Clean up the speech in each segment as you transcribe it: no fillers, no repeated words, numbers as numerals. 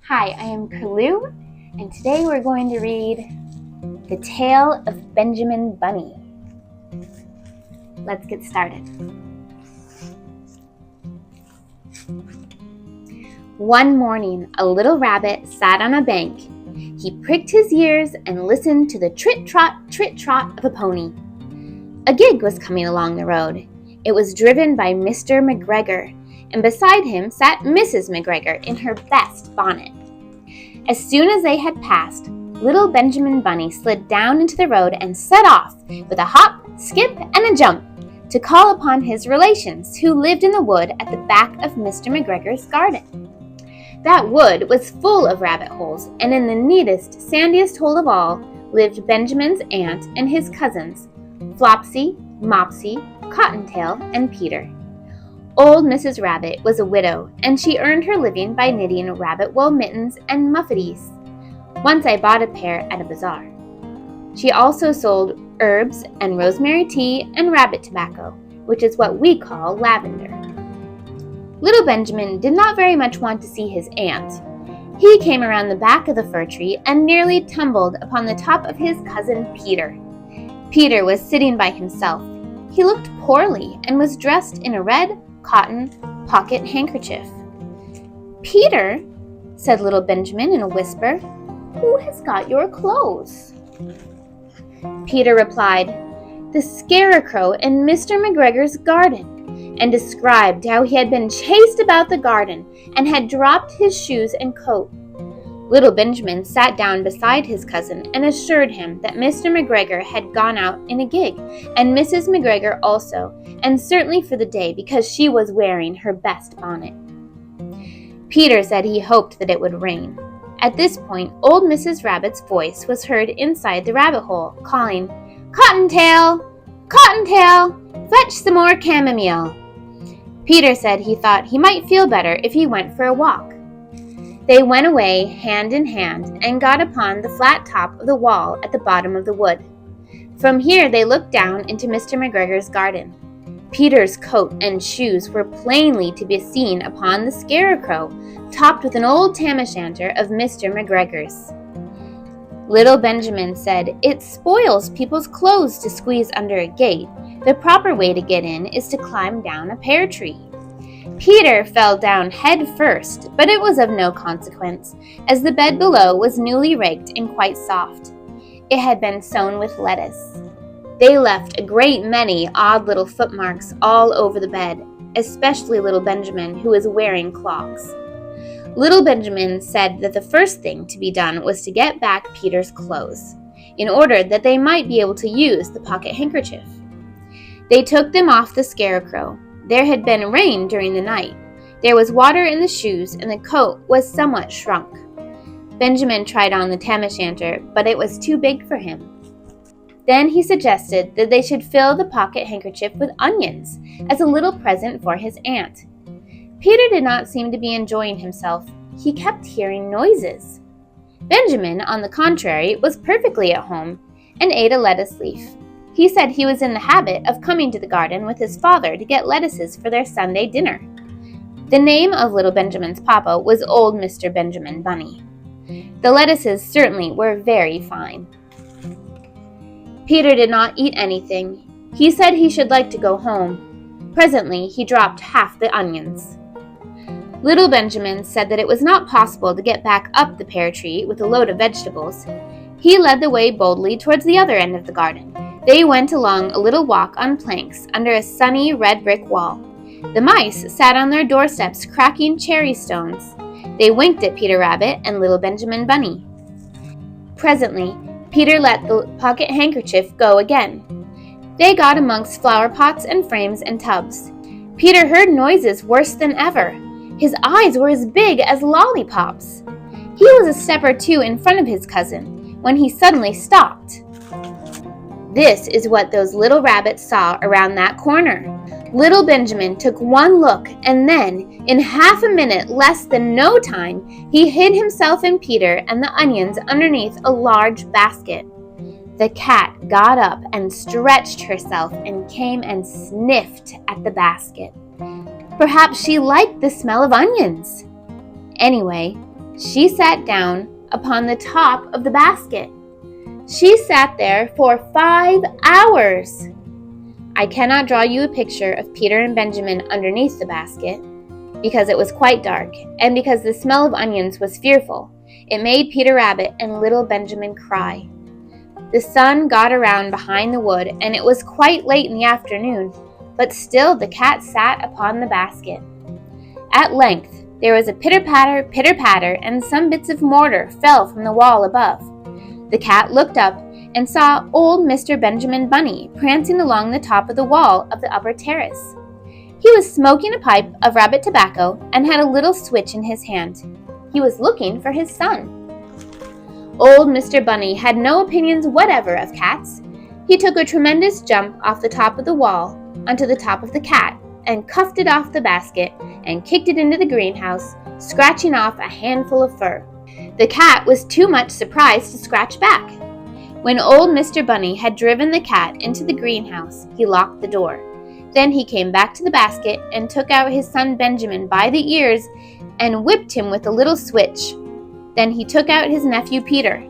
Hi, I am Curloo, and today we're going to read The Tale of Benjamin Bunny. Let's get started. One morning, a little rabbit sat on a bank. He pricked his ears and listened to the trit-trot of a pony. A gig was coming along the road. It was driven by Mr. McGregor, and beside him sat Mrs. McGregor in her best bonnet. As soon as they had passed, little Benjamin Bunny slid down into the road and set off with a hop, skip, and a jump to call upon his relations who lived in the wood at the back of Mr. McGregor's garden. That wood was full of rabbit holes, and in the neatest, sandiest hole of all lived Benjamin's aunt and his cousins, Flopsy, Mopsy, Cottontail, and Peter. Old Mrs. Rabbit was a widow, and she earned her living by knitting rabbit wool mittens and muffatees. Once I bought a pair at a bazaar. She also sold herbs and rosemary tea and rabbit tobacco, which is what we call lavender. Little Benjamin did not very much want to see his aunt. He came around the back of the fir tree and nearly tumbled upon the top of his cousin Peter. Peter was sitting by himself. He looked poorly and was dressed in a red cotton pocket handkerchief. "Peter," said little Benjamin in a whisper, "who has got your clothes?" Peter replied, "The scarecrow in Mr. McGregor's garden," and described how he had been chased about the garden and had dropped his shoes and coat. Little Benjamin sat down beside his cousin and assured him that Mr. McGregor had gone out in a gig, and Mrs. McGregor also, and certainly for the day because she was wearing her best bonnet. Peter said he hoped that it would rain. At this point, old Mrs. Rabbit's voice was heard inside the rabbit hole, calling, "Cottontail! Cottontail! Fetch some more chamomile!" Peter said he thought he might feel better if he went for a walk. They went away hand in hand and got upon the flat top of the wall at the bottom of the wood. From here they looked down into Mr. McGregor's garden. Peter's coat and shoes were plainly to be seen upon the scarecrow, topped with an old tam-o'-shanter of Mr. McGregor's. Little Benjamin said, "It spoils people's clothes to squeeze under a gate. The proper way to get in is to climb down a pear tree." Peter fell down head first, but it was of no consequence, as the bed below was newly raked and quite soft. It had been sown with lettuce. They left a great many odd little footmarks all over the bed, especially little Benjamin, who was wearing clogs. Little Benjamin said that the first thing to be done was to get back Peter's clothes, in order that they might be able to use the pocket handkerchief. They took them off the scarecrow. There had been rain during the night. There was water in the shoes, and the coat was somewhat shrunk. Benjamin tried on the tam-o'-shanter, but it was too big for him. Then he suggested that they should fill the pocket handkerchief with onions as a little present for his aunt. Peter did not seem to be enjoying himself. He kept hearing noises. Benjamin, on the contrary, was perfectly at home and ate a lettuce leaf. He said he was in the habit of coming to the garden with his father to get lettuces for their Sunday dinner. The name of little Benjamin's papa was old Mr. Benjamin Bunny. The lettuces certainly were very fine. Peter did not eat anything. He said he should like to go home. Presently he dropped half the onions. Little Benjamin said that it was not possible to get back up the pear tree with a load of vegetables. He led the way boldly towards the other end of the garden. They went along a little walk on planks under a sunny red brick wall. The mice sat on their doorsteps cracking cherry stones. They winked at Peter Rabbit and little Benjamin Bunny. Presently, Peter let the pocket handkerchief go again. They got amongst flower pots and frames and tubs. Peter heard noises worse than ever. His eyes were as big as lollipops. He was a step or two in front of his cousin when he suddenly stopped. This is what those little rabbits saw around that corner. Little Benjamin took one look, and then, in half a minute less than no time, he hid himself and Peter and the onions underneath a large basket. The cat got up and stretched herself and came and sniffed at the basket. Perhaps she liked the smell of onions. Anyway, She sat down upon the top of the basket. She sat there for 5 hours. I cannot draw you a picture of Peter and Benjamin underneath the basket, because it was quite dark, and because the smell of onions was fearful. It made Peter Rabbit and little Benjamin cry. The sun got around behind the wood, and it was quite late in the afternoon, but still the cat sat upon the basket. At length there was a pitter-patter, and some bits of mortar fell from the wall above. The cat looked up and saw old Mr. Benjamin Bunny prancing along the top of the wall of the upper terrace. He was smoking a pipe of rabbit tobacco and had a little switch in his hand. He was looking for his son. Old Mr. Bunny had no opinions whatever of cats. He took a tremendous jump off the top of the wall onto the top of the cat and cuffed it off the basket and kicked it into the greenhouse, scratching off a handful of fur. The cat was too much surprised to scratch back. When old Mr. Bunny had driven the cat into the greenhouse, he locked the door. Then he came back to the basket and took out his son Benjamin by the ears and whipped him with a little switch. Then he took out his nephew Peter.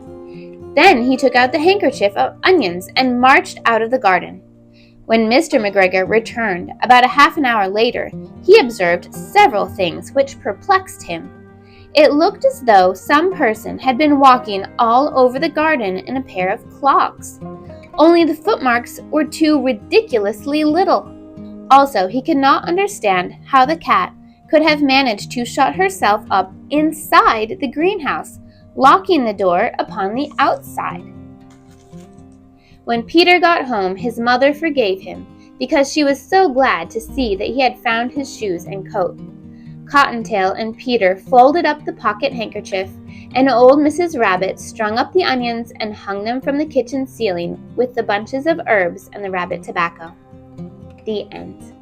Then he took out the handkerchief of onions and marched out of the garden. When Mr. McGregor returned about a half an hour later, he observed several things which perplexed him. It looked as though some person had been walking all over the garden in a pair of clogs. Only the footmarks were too ridiculously little. Also, he could not understand how the cat could have managed to shut herself up inside the greenhouse, locking the door upon the outside. When Peter got home, his mother forgave him because she was so glad to see that he had found his shoes and coat. Cottontail and Peter folded up the pocket handkerchief, and old Mrs. Rabbit strung up the onions and hung them from the kitchen ceiling with the bunches of herbs and the rabbit tobacco. The end.